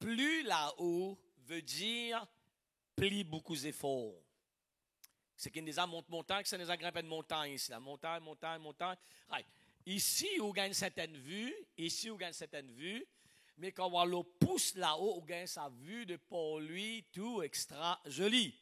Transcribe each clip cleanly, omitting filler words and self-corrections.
plus là-haut veut dire plus beaucoup d'efforts. C'est qu'il nous a montagne, que ça nous a grimpé de montagne ici. La montagne. Right. Ici, on gagne certaines vues. Mais quand on le pousse là-haut, on gagne sa vue de pour lui, tout extra joli.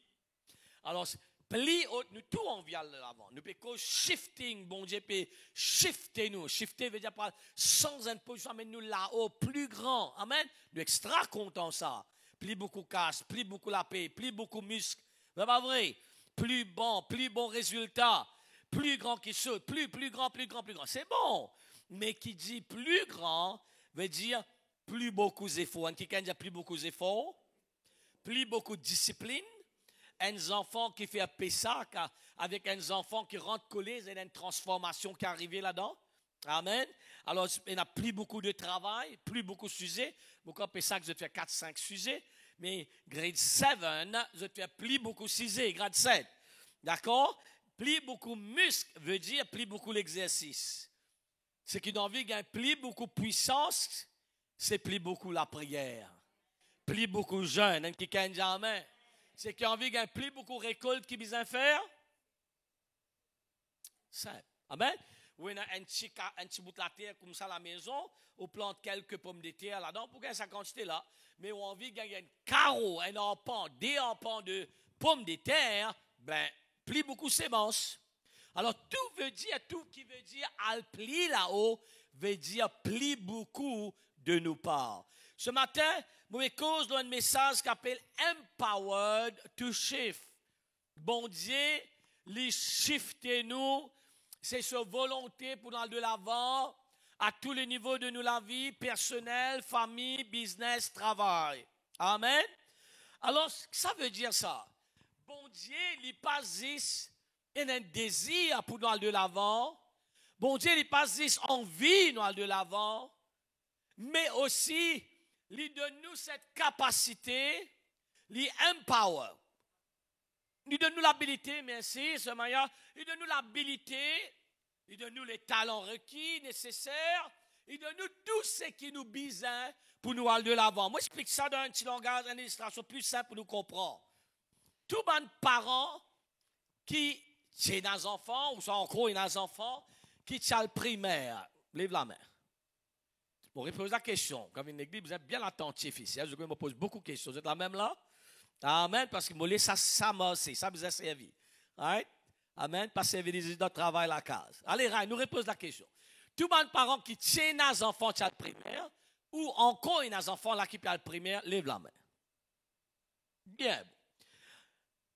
Alors, plus haut, nous tout on vient de l'avant. Nous pouvons shifting, bon Dieu peut shifter nous. Shifter veut dire pas sans une position, mais nous là-haut, plus grand. Amen. Nous extra contents ça. Plus beaucoup casse, plus beaucoup la paix, plus beaucoup muscles. C'est pas vrai. Plus bon résultat. Plus grand qui saute, plus grand. C'est bon. Mais qui dit plus grand veut dire plus beaucoup d'efforts. Qui dit plus beaucoup d'efforts, plus beaucoup de discipline. Un enfant qui fait un Pessac avec un enfant qui rentre collé, il y a une transformation qui est arrivée là-dedans. Amen. Alors, il n'y a plus beaucoup de travail, plus beaucoup de sujets. Beaucoup de Pessac, je fais 4-5 sujets. Mais grade 7, je fais plus beaucoup de sujets, grade 7. D'accord? Plus beaucoup de muscles veut dire plus beaucoup l'exercice. Ce qui dans la vie gagne plus beaucoup de puissance, c'est plus beaucoup la prière. Plus beaucoup jeûne, qui gagne jamais. C'est qui a envie de gagner plus beaucoup de récoltes qui besoin faire. Simple. Amen. Ou il y a un petit bout de la terre comme ça à la maison, on plante quelques pommes de terre là-dedans pour gagner sa quantité là. Mais on a envie de gagner un carreau, un empan, des empans de pommes de terre, ben, plus beaucoup de semences. Alors tout qui veut dire al pli là-haut, veut dire plus beaucoup de nos parts. Ce matin, je cause un message qui s'appelle Empowered to Shift. Bon Dieu, les shifter nous, c'est sa volonté pour aller de l'avant à tous les niveaux de nous la vie, personnel, famille, business, travail. Amen. Alors, ça veut dire ça. Bon Dieu, il passe il a un désir pour nous aller de l'avant. Bon Dieu, il passe envie nous aller de l'avant. Mais aussi, il donne nous cette capacité, il empower. Il donne nous l'habilité, merci, ce maillard. Il donne nous l'habilité, il donne nous les talents requis, nécessaires. Il donne nous tout ce qui nous besoin pour nous aller de l'avant. Moi, j'explique ça dans un petit langage, une illustration plus simple pour nous comprendre. Tous les parents qui ont des enfants, ou sont encore des enfants, qui ont le primaire, lève la main. Bon, je pose la question. Comme une église, vous êtes bien attentifs ici. Je me pose beaucoup de questions. Vous êtes la même là? Amen. Parce que moi, ça vous a servi. Right? Amen. Pas servi des de travail à la case. Allez, Ray, nous repose la question. Tous les parents qui tiennent des enfants qui ont le primaire, ou encore des enfants là qui ont le primaire, lève la main. Bien.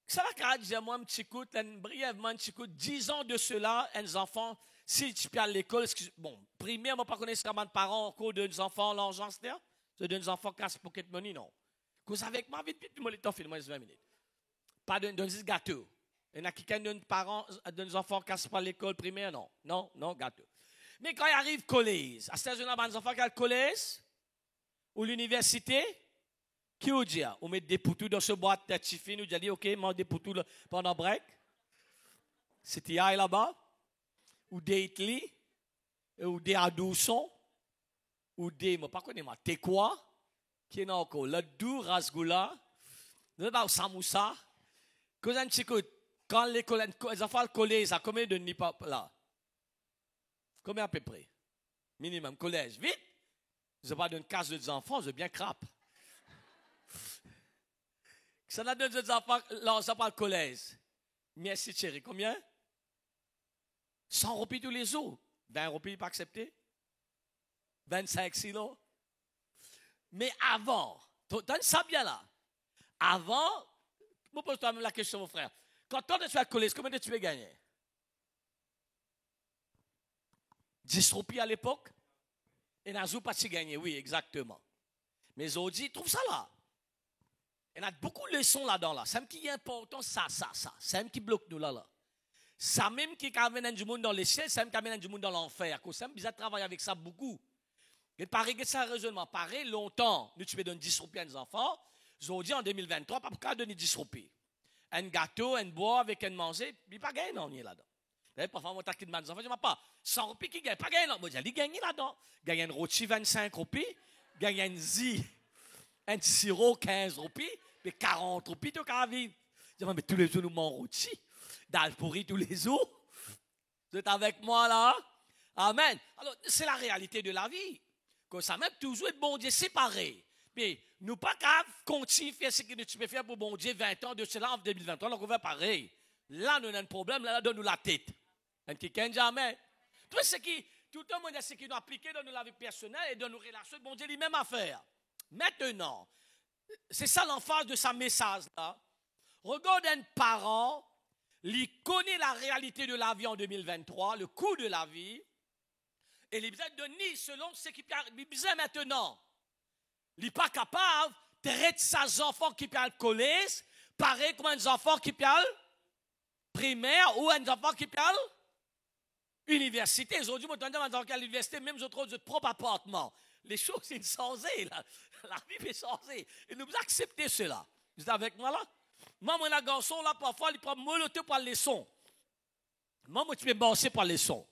Ça va dire moi un petit coup, brièvement un petit coup, 10 ans de cela, un enfant, si tu peux à l'école, bon, primaire, moi pas connaître comment de parents encore de enfants l'argent, c'est de enfants qui cassent pocket money, non. Cause avec moi, vite, moi le temps fait moins 20 minutes. Pas de gâteau. Il y en a qui de parents, de enfants qui cassent pas l'école primaire, non. Non, gâteau. Mais quand il arrive collège, à cette là, des enfants qui ont le collège, ou l'université, qui vous dit, on met des poutous dans ce boîte de chiffres, nous dit, ok, mange des poutous pendant le break. C'était là-bas, ou des Italie, ou des adoussons, ou des, moi, pas connais moi, t'es quoi, qui est encore, le doux rasgoula, le samoussa, quand les enfants le collège, ça combien de nids là? Combien à peu près? Minimum, collège, vite! Je parle d'une case de enfants, je bien crappe. Ça n'a deux enfants, là, ça parle collège. Merci chérie, combien? 100 roupies tous les jours. 20 roupies pas accepté? 25 silos. Mais avant, donne ça bien là. Avant, je pose toi-même la question, mon frère. Quand tu es à collège, combien de tu veux gagner? 10 roupies à l'époque? Et n'a pas si gagné, oui, exactement. Mais aujourd'hui, trouve ça là. Il y a beaucoup de leçons là-dedans. Là. C'est qui est important, ça. C'est même qui bloque nous là. Ça même qui amène du monde dans les ciels, c'est même qui amène du monde dans l'enfer. C'est bizarre de travailler avec ça beaucoup. Et pareil que ça raisonnement. Pareil, longtemps, nous tu peux donner 10 roupies à nos enfants. Aujourd'hui, en 2023, pas pour donner 10 roupies. Un gâteau, un bois avec un manger, il n'y a pas gagné non, là-dedans. Parfois, on t'inquiète de mes enfants, je ne dis pas 100 roupies qui gagne, pas gagné non. Moi, je dis, gagné là-dedans. Gagne un rôti 25 roupies, gagne un zi Un sirop, 15 roupies, mais 40 roupies, tu as vivre. Je dis, mais tous les jours, nous mangeons rôti. Dalle pourrie tous les jours. Vous êtes avec moi là? Amen. Alors, c'est la réalité de la vie. Comme ça, même toujours être bon Dieu séparé. Mais nous pas qu'à continuer à faire ce que tu peux faire pour bon Dieu 20 ans de cela en 2023, donc on va pareil. Là, nous avons un problème, là, donne-nous la tête. Un petit jamais. Tout le monde a ce qui doit appliquer dans nos vie personnelle et dans nos relations, bon Dieu, les mêmes affaires. Maintenant, c'est ça l'emphase de sa message là. Regarde un parent, il connaît la réalité de la vie en 2023, le coût de la vie, et il besoin de donner selon ce qu'il a besoin maintenant. Il n'est pas capable de traiter ses enfants qui parlent collège, pareil comme un enfant qui parle primaire ou un enfant qui parle université. Aujourd'hui, moi, je suis à l'université, même autres de propre appartement. Les choses sont changées, là. La vie est changée. Et nous accepter cela. Vous êtes avec moi là? Moi, mon garçon, là, parfois, il prend moloteux par les sons. Moi, tu peux banser par les sons.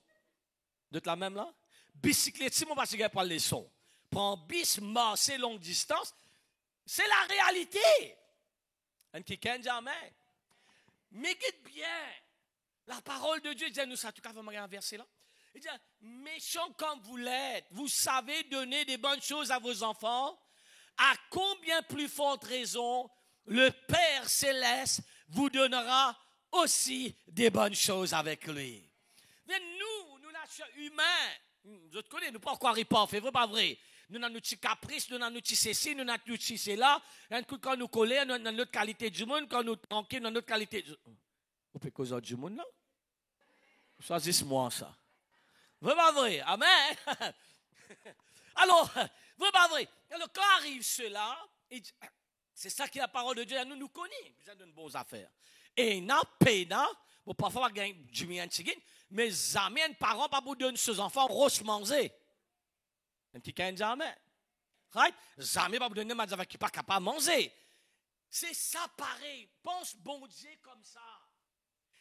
Vous êtes la même là? Bicyclette, si mon pas par les sons. Prends bis, marcher longue distance. C'est la réalité. Un qui jamais. Mais écoute bien. La parole de Dieu dit nous ça. En tout cas, vous m'avez un verset là. Il dit, méchant comme vous l'êtes, vous savez donner des bonnes choses à vos enfants. À combien plus forte raison le Père Céleste vous donnera aussi des bonnes choses avec lui. Mais nous, nations humains, vous connaissez, nous pas encore pas, c'est vrai pas vrai. Nous avons nos petits caprices, nous avons nos petits ceci, nous avons nos petits cela. Quand nous collons, nous avons notre qualité du monde, quand nous tranquilles, nous avons notre qualité du monde. Vous pouvez causer du monde là? Choisissez-moi ça. Vrai pas vrai? Amen. Alors, vrai pas vrai? Alors, quand arrive cela, c'est ça qui est la parole de Dieu. Nous nous connaissons. Nous avons de bonnes affaires. Et n'a pas, bon, parfois, il y a du mien, mais jamais un parent pas pour donner ses enfants roche manger. Un petit can jamais. Right? Jamais pas pour donner des enfants qui ne sont pas capables de manger. C'est ça pareil. Pense bon Dieu comme ça.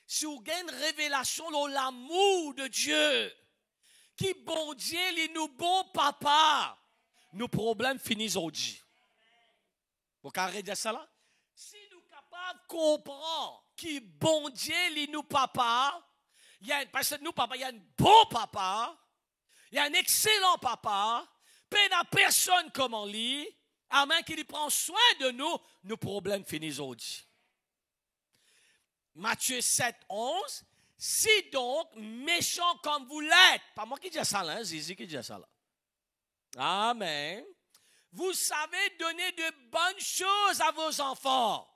Si vous avez une révélation de l'amour de Dieu, qui bon Dieu, il nous bon papa, nos problèmes finissent aujourd'hui. Vous pouvez dire ça là? Si nous sommes capables de comprendre qui bon Dieu, il nous papa, parce que nous papa, il y a un bon papa, il y a un excellent papa, il n'y a personne comme on lit, amen, qui prend soin de nous, nos problèmes finissent aujourd'hui. Matthieu 7, 11. Si donc, méchant comme vous l'êtes, pas moi qui dis ça là, Zizi qui dit ça là. Amen. Vous savez donner de bonnes choses à vos enfants.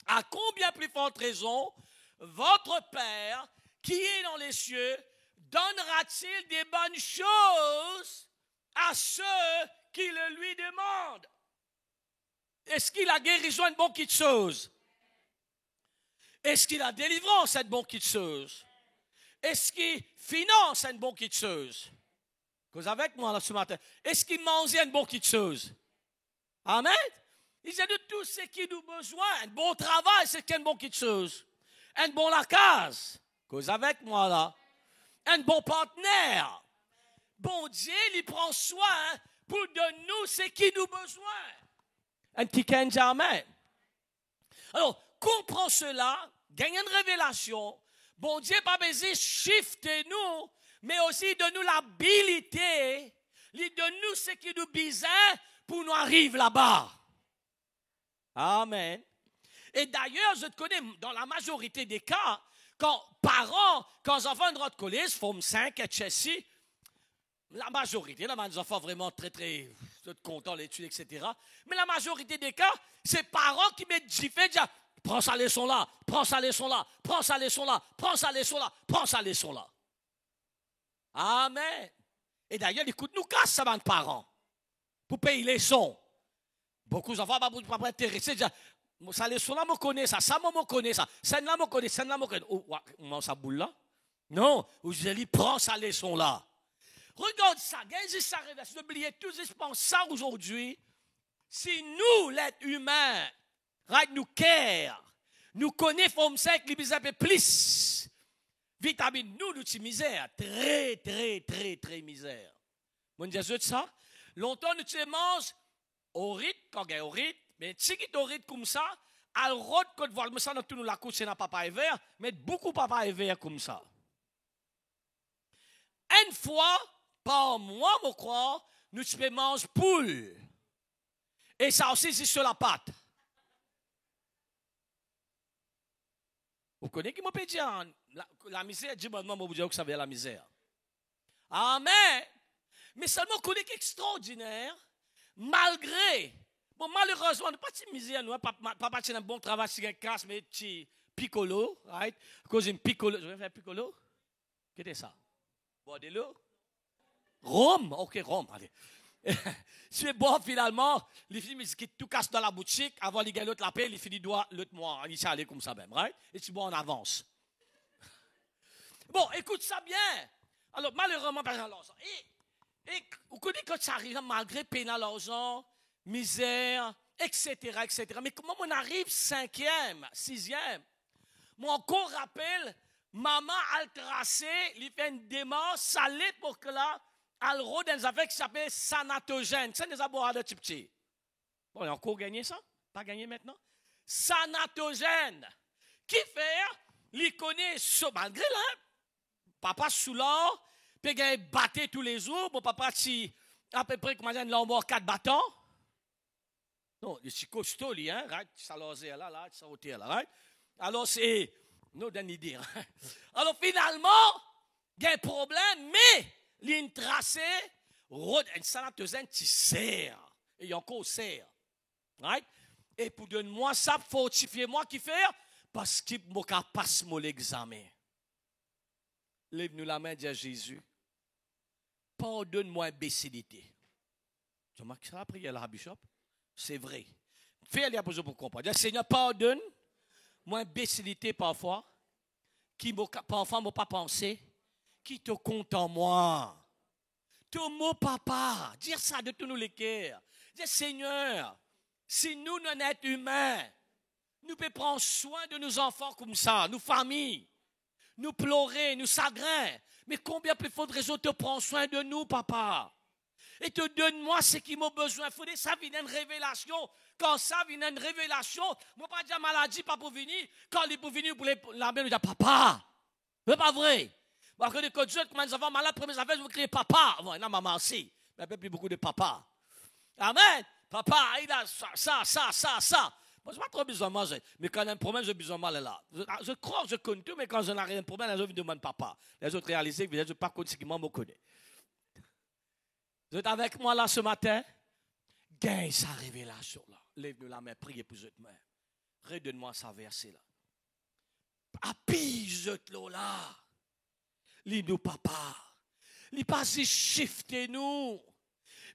À combien plus forte raison, votre Père, qui est dans les cieux, donnera-t-il des bonnes choses à ceux qui le lui demandent? Est-ce qu'il a guérison une bonne petite chose? Est-ce qu'il a délivrance une bonne petite chose? Est-ce qu'il finance une bonne petite chose? Vous avec moi là ce matin? Est-ce qu'il mange une bonne petite chose? Amen? Il dit de tout ce qui nous besoin. Un bon travail, c'est une bonne petite chose. Un bon la case. Vous avec moi là? Un bon partenaire. Bon Dieu, il prend soin pour donner nous ce qui nous besoin. Un petit jamais. Alors, comprends cela, gagne une révélation. Bon Dieu, pas besoin de shifter nous, mais aussi de nous l'habilité, il donne nous ce qui nous besoin pour nous arriver là-bas. Amen. Et d'ailleurs, je te connais, dans la majorité des cas, quand parents, quand les enfants de notre collège, forment 5 et Chelsea, la majorité, là, les enfants vraiment très, très contents l'étude, etc. Mais la majorité des cas, c'est parents qui mettent gifler, disent, prends sa leçon là, prends sa leçon là, prends sa leçon là, prends sa leçon là, prends sa leçon là. Amen. Et d'ailleurs, écoute, nous casse ça, les parents, pour payer les sons. Beaucoup d'enfants ne sont pas intéressés, disent, ça leçon là, me connaît ça, ça me connaît ça, celle là me connaît, celle là me connaît. Oh, on ça boule là? Non, vous allez prendre sa leçon là. Regarde ça, regardez ça, n'oubliez tous, je pense ça aujourd'hui. Si nous, l'être humain, nous care, nous connaissons que les bisous plus, vitamine, nous, nous misère, très, très, très, très misère. Mon Dieu, ça, longtemps, nous te mange au rythme, quand il y a au rythme, mais si il est au rythme comme ça, à l'autre côté, voir, mais ça, dans tout nous la couche, c'est un papa est vert, mais beaucoup papa est vert comme ça. Une fois, par mois, je crois, nous pouvons manger poule. Et ça aussi, c'est sur la pâte. Vous connaissez qui m'a dit la misère, dis-moi, vous dire que ça veut dire la misère. Amen. Mais seulement, vous connaissez extraordinaire, malgré, bon, malheureusement, nous pas de misère, nous, papa, tu as un bon travail, c'est un casse, mais tu piccolo, right? Cause une piccolo, je vais faire piccolo. Qu'est-ce que c'est ça? Boire de l'eau? Rome? Ok, Rome, allez. Tu es bon finalement, les filles qui tout casse dans la boutique, avant les gars l'autre la paix, les filles doivent l'autre mois, ils sont allés comme ça même, right? Et tu bois en avance. Bon, écoute ça bien. Alors, malheureusement, par exemple, et vous connaissez quand ça arrive, malgré pénal l'argent, misère, etc., etc. Mais comment on arrive 5e, 6e? Moi encore rappelle, maman a tracé, il fait une démarche, ça l'est pour que là, à l'euro dans des affaires qui s'appellent sanatogènes. C'est des abois de type petit. Bon, on a encore gagné ça? Pas gagné maintenant? Sanatogène. Qui fait? Il connaît ça, malgré là, papa sous l'or, puis il battait tous les jours, mon papa, si à peu près, comment dire, il a mort 4 bâtons. Non, il est costaud, lui, hein, right? Ça l'a là, ça a là, right? Alors, c'est, non, d'une idée. Alors, finalement, il y a un problème, mais, ligne tracée, route, une sanatogène qui sert. Et il y a encore sert. Right? Et pour donner-moi ça, fortifier moi qui fait, parce qu'il m'a passé mon examen. Lève-nous la main, dit à Jésus. Pardonne-moi imbécilité. Tu remarques ça, la prière, la bishop? C'est vrai. Fais-le pour comprendre. Dis, Seigneur, pardonne-moi imbécilité parfois, qui parfois m'a pas pensé, qui te compte en moi. Ton mot papa, dire ça de tous nos les cœurs. Dis, Seigneur, si nous, non êtres humains, nous pouvons prendre soin de nos enfants comme ça, nos familles, nous pleurer, nous chagrins. Mais combien plus faut de raison te prendre soin de nous, papa? Et te donne-moi ce qui m'a besoin. Il faut que ça vienne une révélation. Quand ça vient une révélation, moi pas dire maladie, pas pour venir. Quand il est pour venir, pour la mère, nous dit papa. C'est pas vrai. Parce que quand Dieu, quand les enfants malades, première affaire, je vous crier papa. Bon, non, maman aussi. Mais il n'y a plus beaucoup de papa. Amen. Papa, il a ça. Moi, je n'ai pas trop besoin de manger. Mais quand il y a un problème, j'ai besoin de mal là. Je crois que je connais tout, mais quand je n'ai rien de problème, les autres me demandent papa. Les autres réalisent que je ne pas connaître ce qui me connaît. Vous êtes avec moi là ce matin? Gagne sa révélation là. Lève-nous la main, priez pour cette main. Redonne-moi sa verset là. Appise-le là. Lis-nous papa. Lis pas si shifter nous.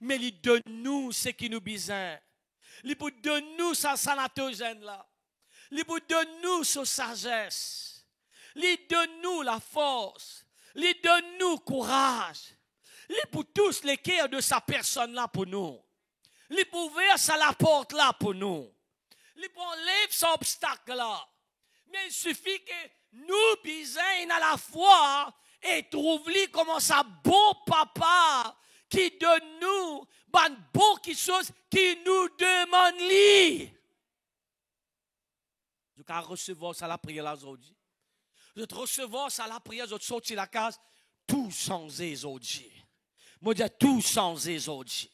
Mais il donne-nous ce qui nous besoin. Il donne-nous sa sanatogène là. Il donne-nous sa sagesse. Il donne-nous la force. Il donne-nous courage. Il pour tous les cœurs de sa personne là pour nous. Il pour ouvrir la porte là pour nous. Il pour enlever cet obstacle là. Mais il suffit que nous bisons à la foi et trouve-lui comment ça bon papa qui donne nous beaucoup de choses qui nous demande lui. Je vais recevoir ça la prière là aujourd'hui. Je vais recevoir ça la prière, je vais sortir la case tout sans aujourd'hui. Moi je dis tout sans aujourd'hui.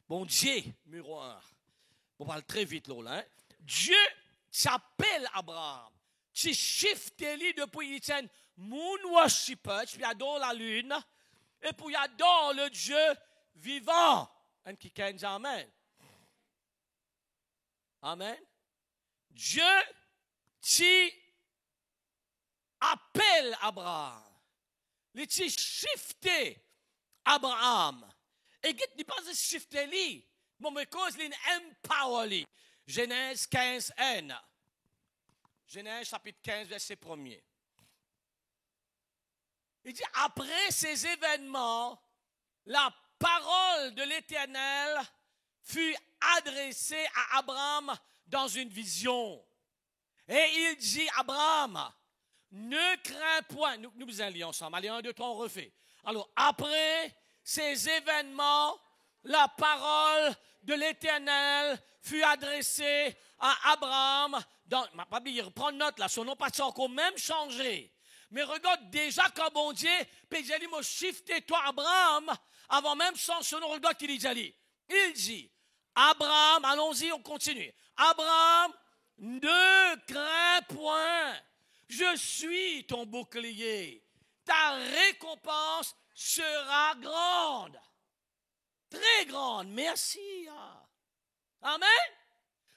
Bon Dieu, numéro 1. On parle très vite là. Hein? Dieu s'appelle Abraham. Tu shiftes lui depuis il tient moon worshipper, tu adores la lune et puis il adore le Dieu vivant. Un qui dit amen. Amen. Dieu tu appelle Abraham. Il tu shifté Abraham. Et il n'est pas shifté lui. Bon, mais cause il empower lui. Genèse 15, N. Genèse chapitre 15, verset 1er. Il dit, après ces événements, la parole de l'Éternel fut adressée à Abraham dans une vision. Et il dit, Abraham, ne crains point. Nous allons ensemble. Allez, 1, 2, 3, on refait. Alors, après ces événements, la parole de l'Éternel fut adressé à Abraham. Prends note là, son nom pas encore même changé. Mais regarde déjà quand bon Dieu, puis il dit, moi shifté toi Abraham, avant même son nom, regarde qu'il dit. Il dit, Abraham, allons-y, on continue. Abraham, ne crains point, je suis ton bouclier. Ta récompense sera grande. Très grande. Merci. Amen.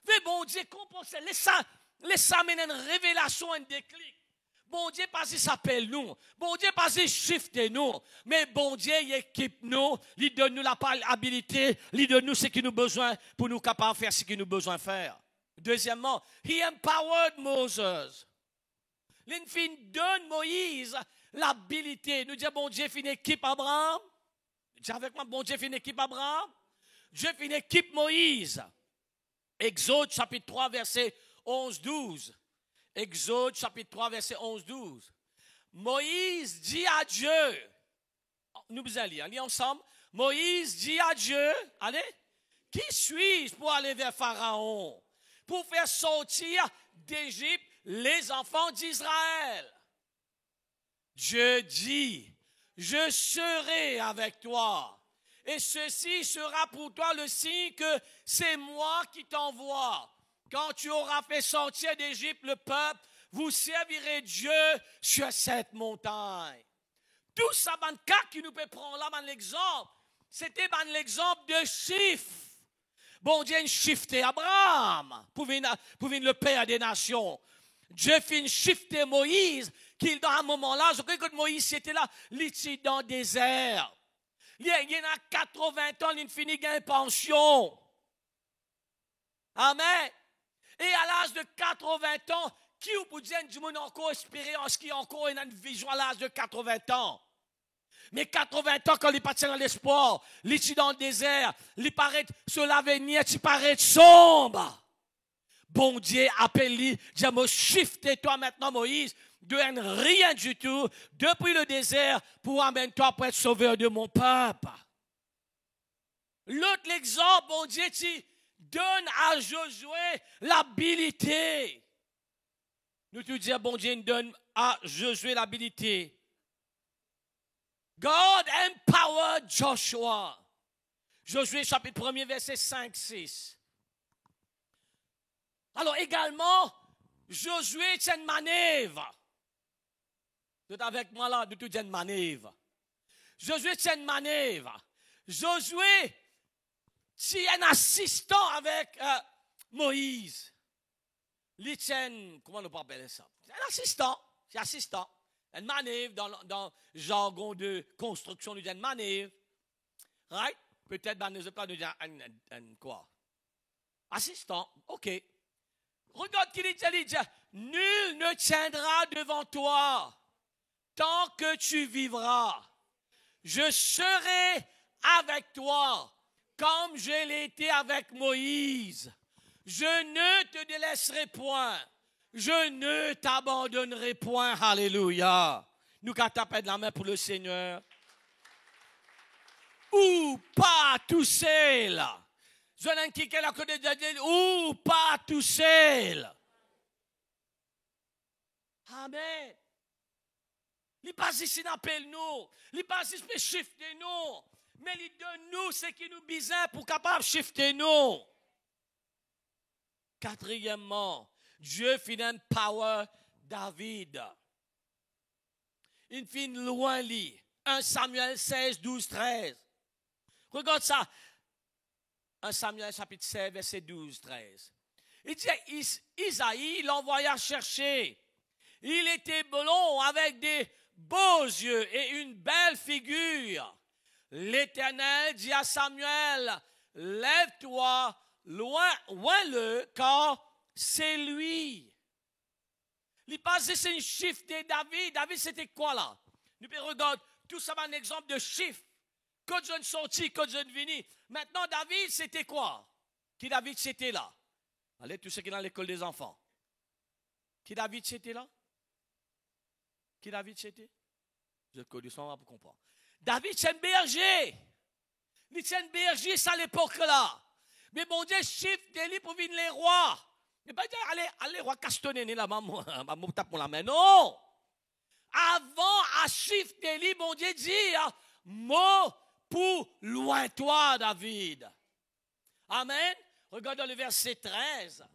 Mais bon Dieu, compose. Laisse ça mener une révélation, un déclic. Bon Dieu, pas il s'appelle nous. Bon Dieu, pas il shift nous. Mais bon Dieu, il équipe nous. Il donne nous la habilité. Il donne nous ce qu'il nous a besoin pour nous capables de faire ce qu'il nous a besoin de faire. Deuxièmement, he empowered Moses. L'Infin donne Moïse l'habilité. Nous disons, bon Dieu, fait une équipe Abraham. Dis avec moi, bon Dieu, fait une équipe Abraham. Dieu fait une équipe Moïse. Exode chapitre 3, verset 11-12. Exode chapitre 3, verset 11-12. Moïse dit à Dieu, nous allons lire ensemble. Moïse dit à Dieu, allez, qui suis-je pour aller vers Pharaon, pour faire sortir d'Égypte les enfants d'Israël? Dieu dit, je serai avec toi. Et ceci sera pour toi le signe que c'est moi qui t'envoie. Quand tu auras fait sortir d'Égypte le peuple, vous servirez Dieu sur cette montagne. Tout ça, qui nous peut prendre là, l'exemple, c'était l'exemple de chiffre. Bon Dieu, shifté Abraham pour venir le père des nations. Dieu fait shifter Moïse, qui dans un moment-là, je crois que Moïse était là, il était dans le désert. Il y a 80 ans, il finit une pension. Amen. Et à l'âge de 80 ans, qui peut dire du monde encore espérer en ce qui est encore une vision à l'âge de 80 ans? Mais 80 ans, quand il partit dans l'espoir, il est dans le désert, il paraît sur l'avenir, il paraît sombre. Bon Dieu appelle lui, dit, moi, shifte toi maintenant, Moïse, de rien du tout, depuis le désert, pour amener toi pour être sauveur de mon peuple. L'autre exemple, bon Dieu, tu donne à Josué l'habilité. Nous te disons, bon Dieu, donne à Josué l'habilité. God empowered Joshua. Josué chapitre 1er, verset 5-6. Alors également, Josué tient une manœuvre. Tout avec moi là, de tout une manœuvre. Josué tient une manœuvre. Josué tient un assistant avec Moïse. Il tient, comment on peut appeler ça? Un assistant, c'est assistant. Une manœuvre dans le jargon de construction, nous dit une manœuvre. Right? Peut-être, nous ne pas nous dire quoi? Assistant, ok. Regarde qu'il dit, nul ne tiendra devant toi tant que tu vivras. Je serai avec toi comme je l'ai été avec Moïse. Je ne te délaisserai point. Je ne t'abandonnerai point. Alléluia. Nous qu'à taper de la main pour le Seigneur. Ou pas tout seul. Je n'ai qui la côté de Dieu. Ou pas tout seul. Amen. Il passe ici d'appel nous. Il passe ici pour shifter nous. Mais il donne nous ce qui nous besoin pour capable shifter nous. Quatrièmement, Dieu fit empower David. Il fit loin lui. 1 Samuel 16, 12, 13. Regarde ça. 1 Samuel chapitre 16, verset 12, 13. Il dit, Isaïe l'envoya chercher. Il était blond avec des beaux yeux et une belle figure. L'Éternel dit à Samuel, lève-toi, loin-le, car c'est lui. Il passe, c'est un chiffre de David. David, c'était quoi là? Nous pouvons regarder tout ça, un exemple de chiffre. Quand je ne sortis, quand je ne vini. Maintenant, David, c'était quoi? Qui David, c'était là? Allez, tous ceux qui sont dans l'école des enfants. Qui David, c'était là? Qui David, c'était? Je connais ça pour comprendre. David, c'est un berger. Il c'est un berger, ça à l'époque là. Mais bon Dieu, shift des pour venir les rois. Il pas dire, allez, roi castonner là, maman, tape pour la main. Non. Avant, à shift des bon Dieu dit, mot pour loin toi, David. Amen. Regarde dans le verset 13.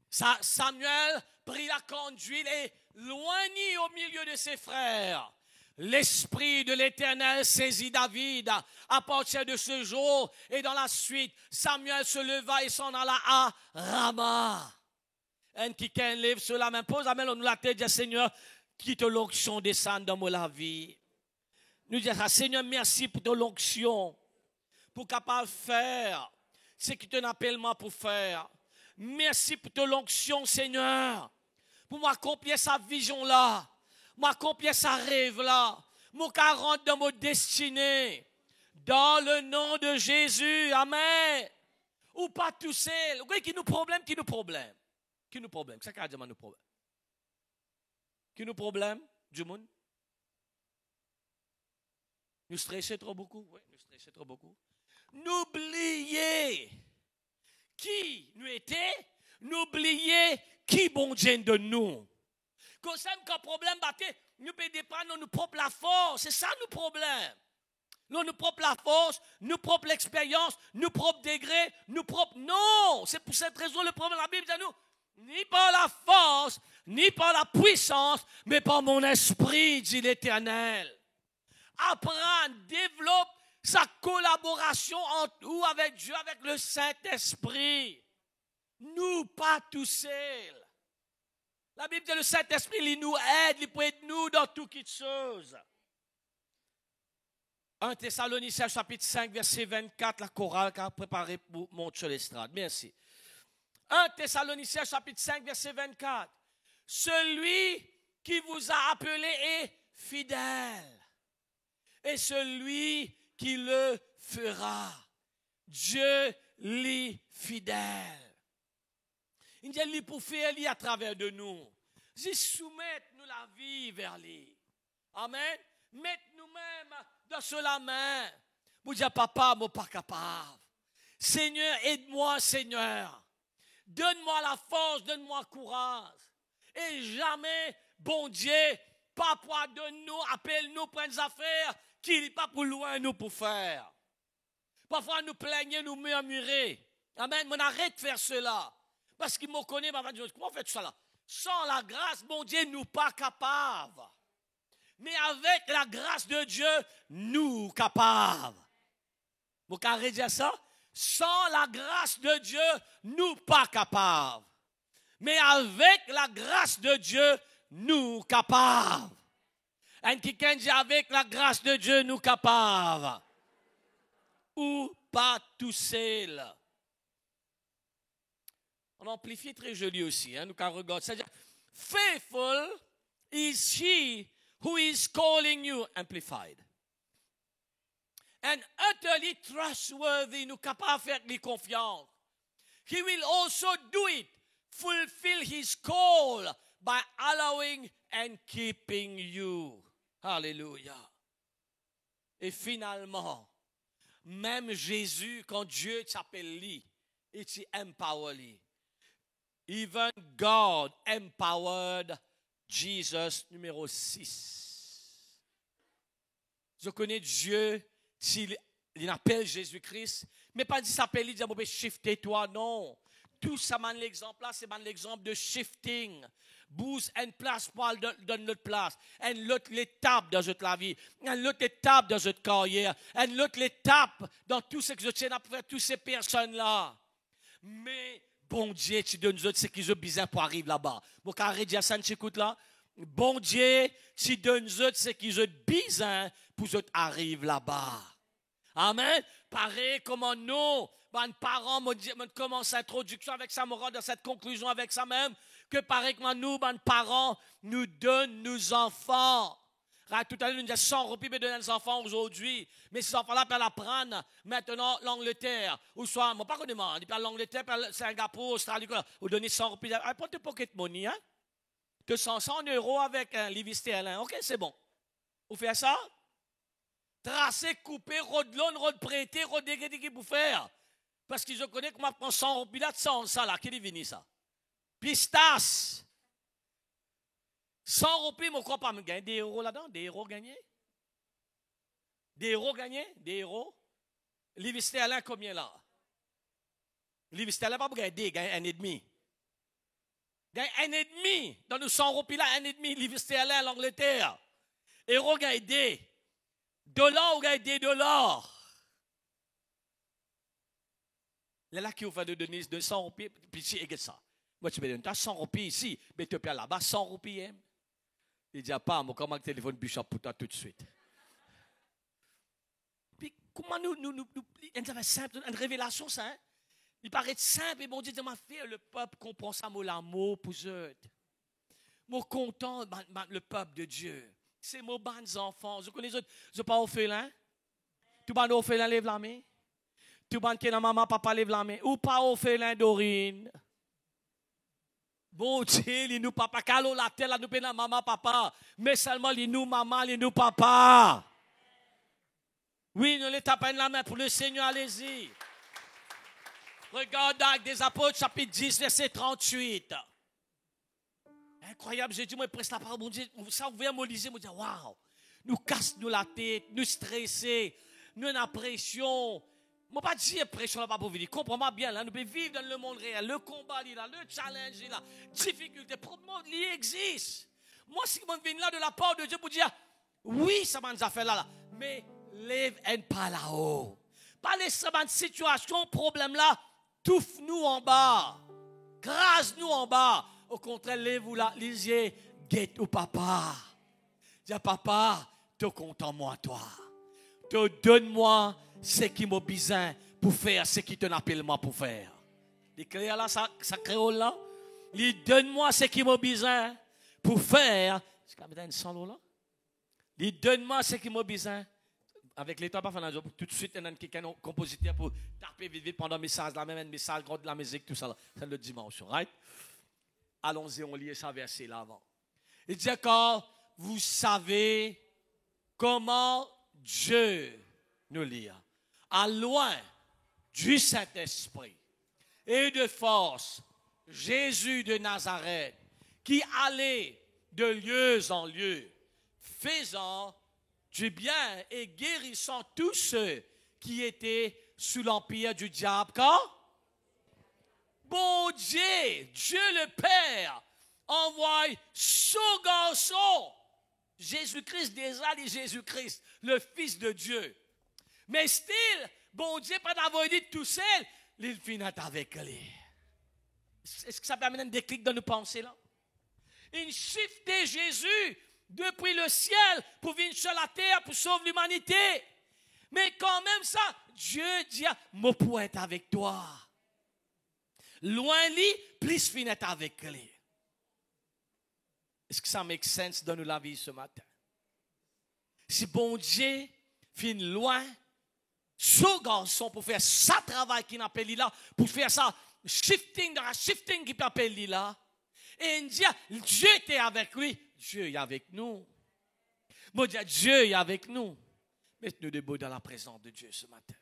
Samuel prit la conduite et loignit au milieu de ses frères. L'Esprit de l'Éternel saisit David à partir de ce jour. Et dans la suite, Samuel se leva et s'en alla à Rama. Un qui lève sur la main, pose la main, on nous la tête, dit Seigneur, quitte l'onction descende dans la vie. Nous disons, Seigneur, merci pour ton onction, pour capable faire ce que tu appelles moi pour faire. Merci pour ton onction, Seigneur, pour m'accomplir sa vision-là, m'accomplir sa rêve-là, mon rentre dans mon destinée. Dans le nom de Jésus, amen. Ou pas tout seul. Vous voyez qui nous problème. C'est ça qui a dit nous problème. Qui nous problème, du monde? Nous stressons trop beaucoup. Oui, nous stressons trop beaucoup. N'oubliez qui nous était, n'oubliez qui bon Dieu de nous. Quand ça un problème, nous pouvons dépendre de nos propres la force. C'est ça nos problèmes. Nous propres la force, nous propres l'expérience, nous propres degrés, nous propres. Non, c'est pour cette raison le problème. La Bible dit à nous, ni par la force, ni par la puissance, mais par mon esprit, dit l'Éternel. Apprends, développe sa collaboration entre nous avec Dieu, avec le Saint-Esprit. Nous, pas tout seuls. La Bible dit le Saint-Esprit, il nous aide, il peut aider nous dans toutes choses. 1 Thessaloniciens chapitre 5, verset 24, la chorale qu'a préparé pour monter sur l'estrade. Merci. 1 Thessaloniciens chapitre 5, verset 24. Celui qui vous a appelé est fidèle. Et celui qui le fera, Dieu l'est fidèle. Il dit, lui pour faire lui à travers de nous. Il soumettre nous la vie vers lui. Amen. Mettre nous-mêmes dans cela main. Vous dire, papa, moi pas capable. Seigneur, aide-moi, Seigneur. Donne-moi la force, donne-moi le courage. Et jamais, bon Dieu, papa, donne-nous, appelle-nous, prends des affaires qui n'est pas pour loin nous pour faire. Parfois, nous plaignons, nous murmurer. Amen. On arrête de faire cela. Parce qu'il me connaît, comment fait ça là? Sans la grâce, mon Dieu, nous pas capables. Mais avec la grâce de Dieu, nous capables. Vous pouvez dire ça? Sans la grâce de Dieu, nous pas capables. Mais avec la grâce de Dieu, nous capables. Et quelqu'un dit avec la grâce de Dieu, nous capables. Ou pas tout seul. On amplifie très joli aussi, nous quand regarde. C'est-à-dire, faithful is he who is calling you, amplified. And utterly trustworthy, nous capables de faire les confiance. He will also do it, fulfill his call by allowing and keeping you. Hallelujah. Et finalement, même Jésus, quand Dieu t'appelle lui, et tu empower lui. Even God empowered Jesus, numéro 6. Je connais Dieu, s'il appelle Jésus-Christ, mais pas dit s'appeler, il dit, bon, shifter toi, non. Tout ça, l'exemple là, c'est l'exemple de shifting. Bouge une place pour donner l'autre place. Une autre étape dans votre vie. Une autre étape dans votre carrière. Une autre étape dans tout ce que je tiens à faire, toutes ces personnes-là. Mais, bon Dieu, tu donnes nous autres ce qu'ils ont besoin pour arriver là-bas. Bon, quand Rédia San t'écoute là, bon Dieu, tu donnes nous autres ce qu'ils ont besoin pour qu'ils arrivent là-bas. Amen. Pareil, comment nous, mes parents m'ont commencé l'introduction avec ça, me rend dans cette conclusion avec ça même, que pareil que nous, mes parents, nous donnent nos enfants. Tout à l'heure, nous disons 100 roupies pour donner nos enfants aujourd'hui. Mais ces enfants-là peuvent apprendre maintenant l'Angleterre. Ou soit, moi, pas connais moi, ils parlent l'Angleterre, Singapour, Australie, ou donner 100 roupies. Prends tes pocket money, hein. 100 euros avec un livre sterling. OK, c'est bon. Vous faites ça? Tracer, couper, rod loan, rod prêter, rod dégradé pour faire. Parce que je connais comment prend 100 roupies là, ça là, qui est venu ça? Pistache. 100 roupies, je ne crois pas, mais gagner des euros là-dedans, des euros gagnés. Des euros gagnés, des euros. Livre sterling, combien là? Livre sterling, pas pour gagner des, gagne 1,5. Gagne 1,5. Dans nos 100 roupies là, 1,5 livre sterling en Angleterre. Euro gagne des. Dollars ou gagne des dollars. Là qui ouvre de donner 200 roupies, puis si, regarde ça. Moi, tu me donnes 100 roupies ici, mais tu peux là-bas 100 roupies. Il dit, pas, moi, comment le téléphone bishop pour toi tout de suite. Puis, comment nous c'est simple, une révélation, ça, hein? Il paraît simple, et bon Dieu m'a fait, le peuple comprend ça, moi, l'amour pour eux. Moi, content, le peuple de Dieu. C'est mon bons enfants. Je connais les autres, je pas orphelin. Tout le monde orphelin, lève la main. Tout le monde qui est dans maman, papa, lève la main. Ou pas orphelin, Dorine. Bon Dieu, les nous papa, calo la terre, nous payons maman, papa. Mais seulement les nous maman, les nous papa. Oui, nous les tapons la main pour le Seigneur, allez-y. Regarde Actes des Apôtres, chapitre 10, verset 38. Incroyable, j'ai dit, moi, presque la parole, mon Dieu, ça, vous voyez, moi, lisez, moi, dire, waouh, nous casse-nous la tête, nous stresser, nous en pression. Moi, pas dire pression là, pas pour venir. Comprends-moi bien, là, nous pouvons vivre dans le monde réel, le combat, là, le challenge, là, difficulté, problème, il existe. Moi, si je viens là de la part de Dieu pour dire, oui, ça m'a nous a fait là, mais lève et pas là-haut. Pas laisser cette situation, problème là, touffe-nous en bas, crase-nous en bas. Au contraire, lève-vous là, lisiez, guette au papa. Dis à papa, te content moi, toi. Te donne-moi ce qui m'a besoin pour faire ce qui te appelle moi pour faire. Les créoles là, ça créole là. Il donne-moi ce qui m'a besoin pour faire. Est-ce qu'il y a une solo là? Il donne-moi ce qui m'a besoin. Avec l'État, pas faire un job. Tout de suite, il y a quelqu'un compositeur pour taper vite pendant le message, la même message, de la musique, tout ça là. C'est le dimanche, right? Allons-y, on lit ça verset là avant. Il dit encore, vous savez comment Dieu nous lit. À loin du Saint-Esprit et de force, Jésus de Nazareth, qui allait de lieu en lieu, faisant du bien et guérissant tous ceux qui étaient sous l'empire du diable. Quand? Bon Dieu, Dieu le Père, envoie son garçon, Jésus-Christ, déjà dit Jésus-Christ, le Fils de Dieu. Mais still, bon Dieu, pas d'avoir dit tout seul, il finit avec lui. Est-ce que ça peut amener un déclic dans nos pensées là? Il shifté Jésus depuis le ciel pour venir sur la terre pour sauver l'humanité. Mais quand même ça, Dieu dit, moi pour être avec toi. Loin lui, plus finir avec lui. Est-ce que ça make sense dans la vie ce matin? Si bon Dieu finit loin, son garçon pour faire ça travail qu'il appelle là, pour faire ça shifting qu'il appelle là, et il dit, Dieu était avec lui, Dieu est avec nous. Bon Dieu, Dieu est avec nous. Mettez-nous debout dans la présence de Dieu ce matin.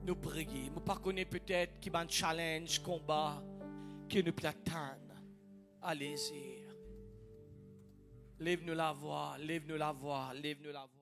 Nous prions. Nous ne connaissons peut-être qui va un challenge, combat, qui nous peut atteindre. Allez-y. Lève-nous la voix, lève-nous la voix, lève-nous la voix.